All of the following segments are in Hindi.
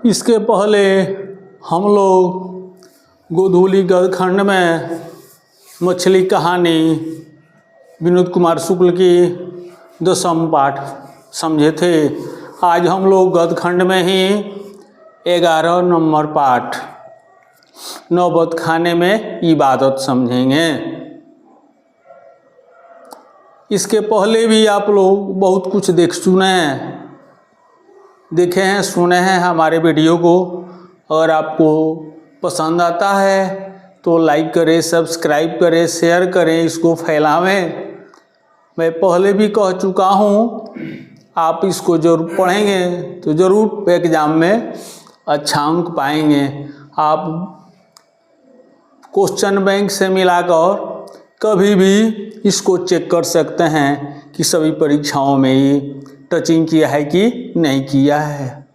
इसके पहले हम लोग गोधूली गदखंड में मछली कहानी विनोद कुमार शुक्ल की 10वां पाठ समझे थे। आज हम लोग गदखंड में ही 11 नंबर पाठ नौबत खाने में इबादत समझेंगे। इसके पहले भी आप लोग बहुत कुछ देखे हैं सुने हैं हमारे वीडियो को। अगर आपको पसंद आता है तो लाइक करें, सब्सक्राइब करें, शेयर करें, इसको फैलावें। मैं पहले भी कह चुका हूँ, आप इसको जरूर पढ़ेंगे तो ज़रूर एग्ज़ाम में अच्छा अंक पाएंगे। आप क्वेश्चन बैंक से मिलाकर कभी भी इसको चेक कर सकते हैं कि सभी परीक्षाओं में ये टचिंग किया है कि नहीं किया है।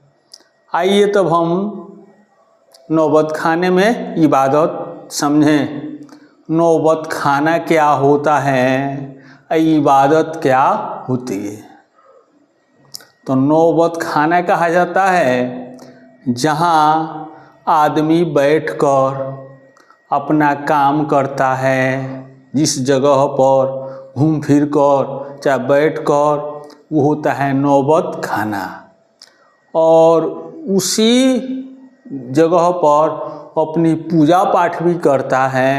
आइए तब हम नौबत खाने में इबादत समझें। नौबत खाना क्या होता है, इबादत क्या होती है। तो नौबत खाना कहा जाता है जहाँ आदमी बैठकर अपना काम करता है, जिस जगह पर घूम फिर कर चाहे बैठ कर, वो होता है नौबत खाना। और उसी जगह पर अपनी पूजा पाठ भी करता है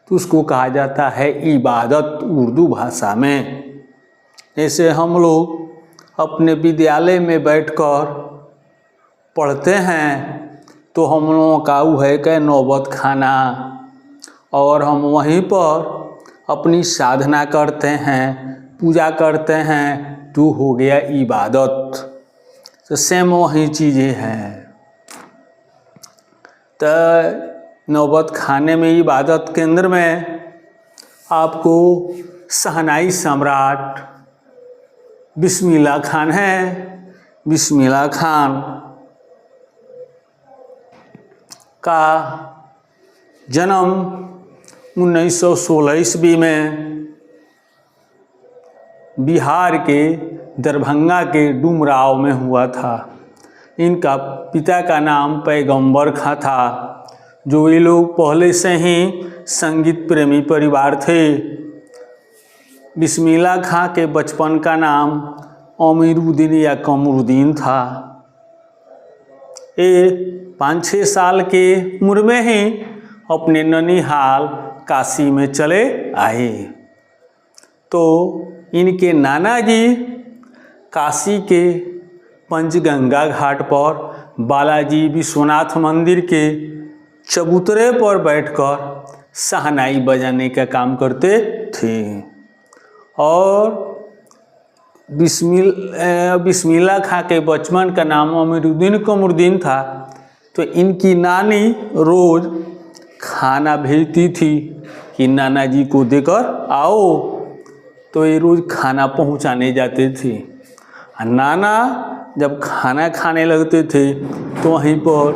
तो उसको कहा जाता है इबादत उर्दू भाषा में। जैसे हम लोग अपने विद्यालय में बैठकर पढ़ते हैं तो हम लोगों का वो है कि नौबत खाना, और हम वहीं पर अपनी साधना करते हैं, पूजा करते हैं, तो हो गया इबादत। तो सेम वही चीज़ें हैं। तो नौबत खाने में इबादत केंद्र में आपको शहनाई सम्राट बिस्मिल्लाह खान है। बिस्मिल्लाह खान का जन्म 1916 ईस्वी में बिहार के दरभंगा के डुमराव में हुआ था। इनका पिता का नाम पैगंबर खां था। जो ये लोग पहले से ही संगीत प्रेमी परिवार थे। बिस्मिल्लाह खां के बचपन का नाम अमीरुद्दीन या कमरुद्दीन था। ये 5-6 साल के उम्र में ही अपने ननिहाल काशी में चले आए। तो इनके नाना जी काशी के पंचगंगा घाट पर बालाजी विश्वनाथ मंदिर के चबूतरे पर बैठकर शहनाई बजाने का काम करते थे। और बिस्मिल्लाह खां के बचपन का नाम अमीरुद्दीन कमरुद्दीन था। तो इनकी नानी रोज़ खाना भेजती थी कि नाना जी को देकर आओ। तो ये रोज़ खाना पहुंचाने जाते थे। नाना जब खाना खाने लगते थे तो वहीं पर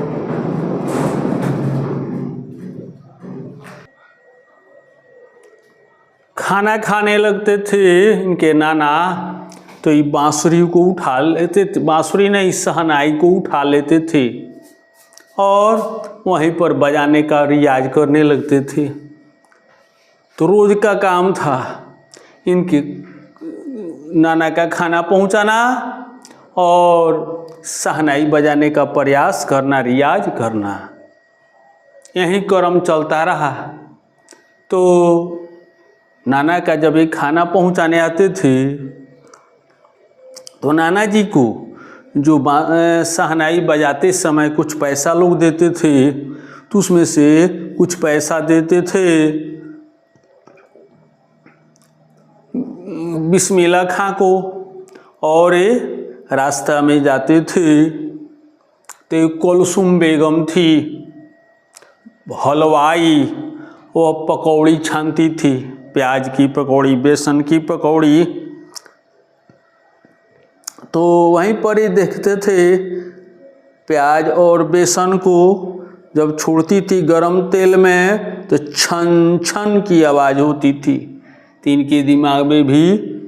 खाना खाने लगते थे इनके नाना, तो ये बांसुरी को उठा लेते थे, बांसुरी नहीं शहनाई को उठा लेते थे और वहीं पर बजाने का रियाज करने लगते थे। तो रोज़ का काम था इनके नाना का खाना पहुंचाना और शहनाई बजाने का प्रयास करना, रियाज करना। यही क्रम चलता रहा। तो नाना का जब ये खाना पहुंचाने आते थे तो नाना जी को जो शहनाई बजाते समय कुछ पैसा लोग देते थे, तो उसमें से कुछ पैसा देते थे बिस्मिल्लाह खां को। और ये रास्ता में जाते थे तो कुलसुम बेगम थी हलवाई, वो पकौड़ी छानती थी, प्याज की पकौड़ी, बेसन की पकौड़ी। तो वहीं पर ही देखते थे प्याज और बेसन को जब छोड़ती थी गरम तेल में तो छन छन की आवाज़ होती थी। तो इनके दिमाग में भी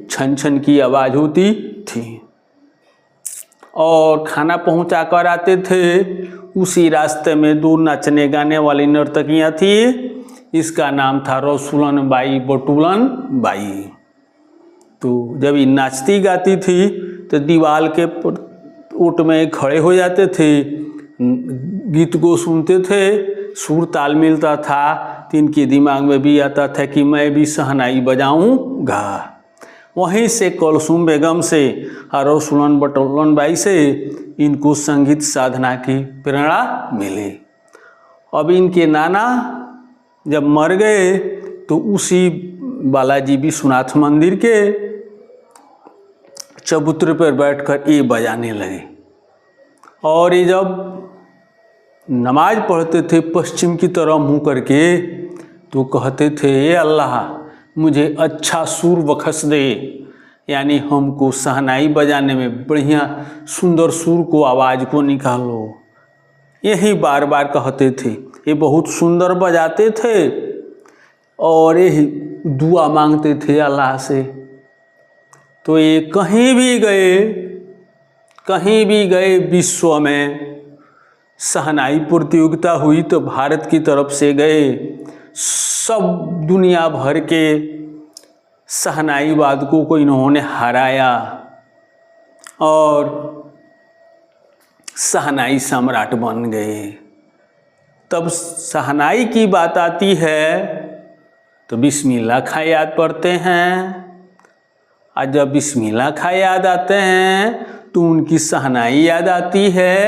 छन छन की आवाज़ होती थी। और खाना पहुंचा कर आते थे। उसी रास्ते में 2 नाचने गाने वाली नर्तकियां थी। इसका नाम था रसूलन बाई बटुलन बाई। तो जब ये नाचती गाती थी तो दीवार के ओट में खड़े हो जाते थे, गीत को सुनते थे, सुर ताल मिलता था तो इनके दिमाग में भी आता था कि मैं भी शहनाई बजाऊंगा। वहीं से कुलसुम बेगम से और रसूलन बटुलन बाई से इनको संगीत साधना की प्रेरणा मिली। अब इनके नाना जब मर गए तो उसी बालाजी विश्वनाथ मंदिर के चबूतरे पर बैठकर ये बजाने लगे। और ये जब नमाज पढ़ते थे पश्चिम की तरफ मुँह करके तो कहते थे, ए अल्लाह मुझे अच्छा सुर बख्श दे, यानी हमको शहनाई बजाने में बढ़िया सुंदर सुर को, आवाज़ को निकालो। यही बार बार कहते थे। ये बहुत सुंदर बजाते थे और यही दुआ मांगते थे अल्लाह से। तो ये कहीं भी गए विश्व में शहनाई प्रतियोगिता हुई तो भारत की तरफ से गए। सब दुनिया भर के शहनाई वादकों को इन्होंने हराया और शहनाई सम्राट बन गए। तब शहनाई की बात आती है तो बिस्मिल्लाह खां याद पढ़ते हैं। और जब बिस्मिल्लाह खां याद आते हैं तो उनकी शहनाई याद आती है।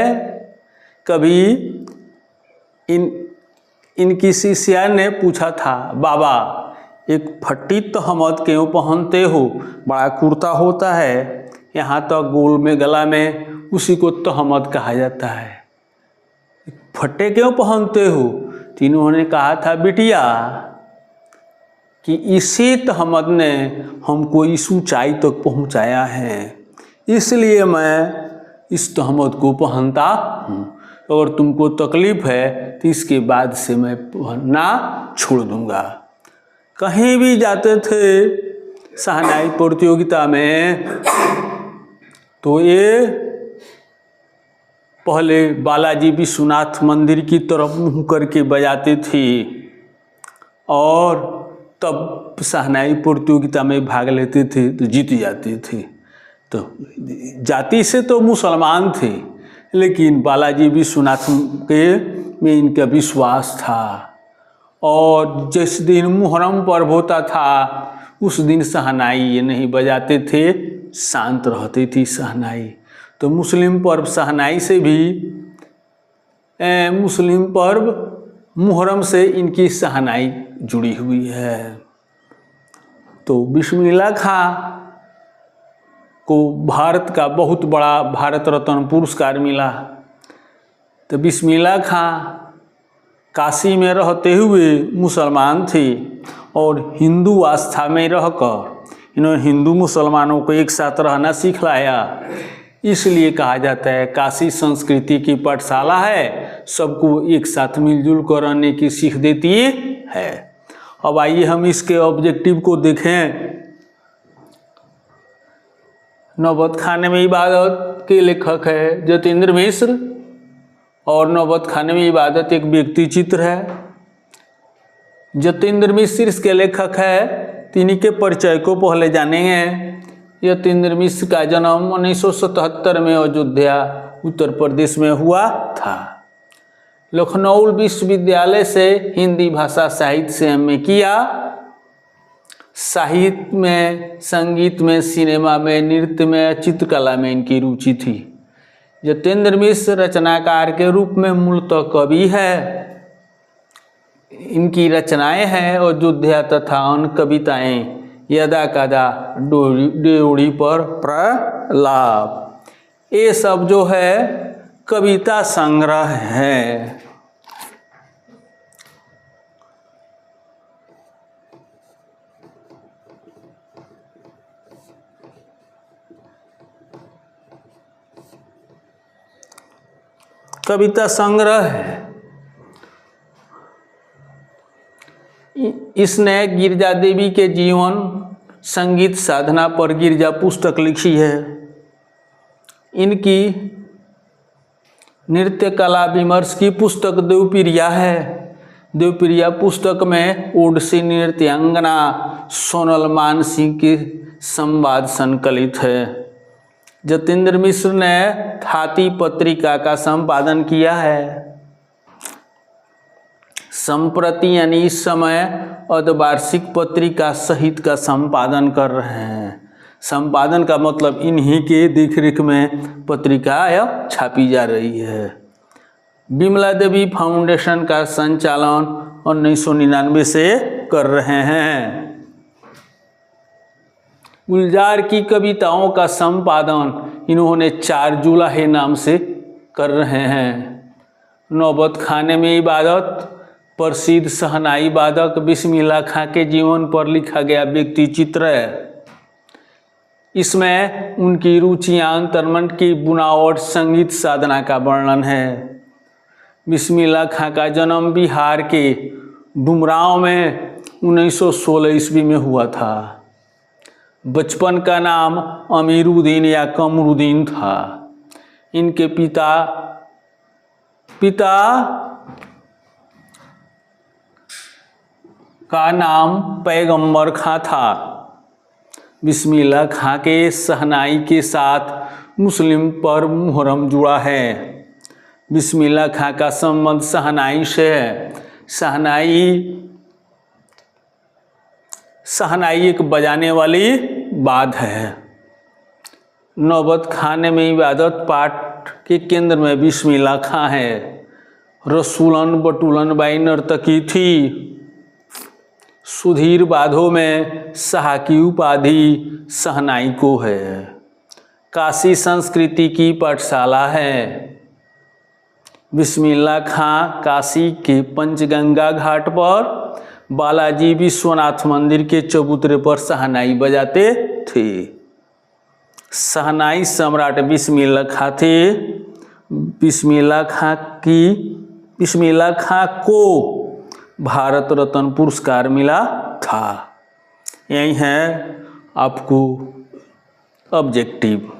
कभी इनकी शिष्या ने पूछा था, बाबा एक फट्टी तहमद क्यों पहनते हो? बड़ा कुर्ता होता है यहाँ तक गोल में गला में, उसी को तहमद कहा जाता है, फट्टे क्यों पहनते हो? तो इन्होंने कहा था, बिटिया कि इसी तहमद ने हमको इस ऊंचाई तक पहुंचाया है, इसलिए मैं इस तहमद को पहनता हूँ। अगर तुमको तकलीफ़ है तो इसके बाद से मैं पहनना छोड़ दूँगा। कहीं भी जाते थे शहनाई प्रतियोगिता में तो ये पहले बालाजी विश्वनाथ मंदिर की तरफ मुँह करके बजाते थे और तब शहनाई प्रतियोगिता में भाग लेते थे तो जीत जाते थे। तो जाति से तो मुसलमान थे, लेकिन बालाजी विश्वनाथ के में इनका विश्वास था। और जिस दिन मुहर्रम पर्व होता था उस दिन शहनाई ये नहीं बजाते थे, शांत रहती थी शहनाई। तो मुस्लिम पर्व शहनाई से भी, मुस्लिम पर्व मुहर्रम से इनकी शहनाई जुड़ी हुई है। तो बिस्मिल्लाह खां को भारत का बहुत बड़ा भारत रत्न पुरस्कार मिला। तो बिस्मिल्लाह खां काशी में रहते हुए मुसलमान थे और हिंदू आस्था में रहकर इन्होंने हिंदू मुसलमानों को एक साथ रहना सिखलाया। इसलिए कहा जाता है काशी संस्कृति की पाठशाला है, सबको एक साथ मिलजुल कर रहने की सीख देती है। अब आइए हम इसके ऑब्जेक्टिव को देखें। नौबत खाने में इबादत के लेखक है जतेंद्र मिश्र और नौबत खाने में इबादत एक व्यक्ति चित्र है। जतेंद्र मिश्र इसके लेखक है, तिन्हीं के परिचय को पहले जानेंगे। जतेंद्र मिश्र का जन्म 1977 में अयोध्या उत्तर प्रदेश में हुआ था। लखनऊ विश्वविद्यालय से हिंदी भाषा साहित्य से एमए किया। साहित्य में, संगीत में, सिनेमा में, नृत्य में, चित्रकला में इनकी रुचि थी। जतेंद्र मिश्र रचनाकार के रूप में मूलतः कवि है। इनकी रचनाएं हैं अयोध्या तथा अन्य कविताएं, यदा कदा, ड्योढ़ी पर प्रलाप, ये सब जो है कविता संग्रह है। कविता संग्रह है। इसने गिरजा देवी के जीवन, संगीत साधना पर गिरजा पुस्तक लिखी है। इनकी नृत्य कला विमर्श की पुस्तक देवप्रिया है। देवप्रिया पुस्तक में ओडिसी नृत्यांगना सोनल मानसिंह के संवाद संकलित है। जतेंद्र मिश्र ने थाती पत्रिका का संपादन किया है। संप्रति यानी इस समय अर्धवार्षिक पत्रिका सहित का संपादन कर रहे हैं। संपादन का मतलब इन्हीं के देखरेख में पत्रिका छापी जा रही है। विमला देवी फाउंडेशन का संचालन 1999 से कर रहे हैं। गुलजार की कविताओं का संपादन इन्होंने 4 जुलाहे नाम से कर रहे हैं। नौबत खाने में इबादत प्रसिद्ध शहनाई वादक बिस्मिल्लाह खां के जीवन पर लिखा गया व्यक्ति चित्र है। इसमें उनकी रुचियां, अंतर्मन की बुनावट, संगीत साधना का वर्णन है। बिस्मिल्लाह खां का जन्म बिहार के डुमरांव में 1916 ईस्वी में हुआ था। बचपन का नाम अमीरुद्दीन या कमरुद्दीन था। इनके पिता का नाम पैगंबर खां था। बिस्मिल्लाह खां के शहनाई के साथ मुस्लिम पर्व मुहर्रम जुड़ा है। बिस्मिल्लाह खां का संबंध शहनाई से है। शहनाई एक बजाने वाली बात है। नौबत खाने में इबादत पाठ के केंद्र में बिस्मिल्लाह खां है। रसूलन बटुलन बाई नर्तकी थी। सुधीर बाधों में शाह की उपाधि शहनाई को है। काशी संस्कृति की पाठशाला है। बिस्मिल्लाह खां काशी के पंचगंगा घाट पर बालाजी विश्वनाथ मंदिर के चबूतरे पर शहनाई बजाते थे। शहनाई सम्राट बिस्मिल्लाह खां थे। बिस्मिल्लाह खां को भारत रत्न पुरस्कार मिला था। यही है आपको ऑब्जेक्टिव।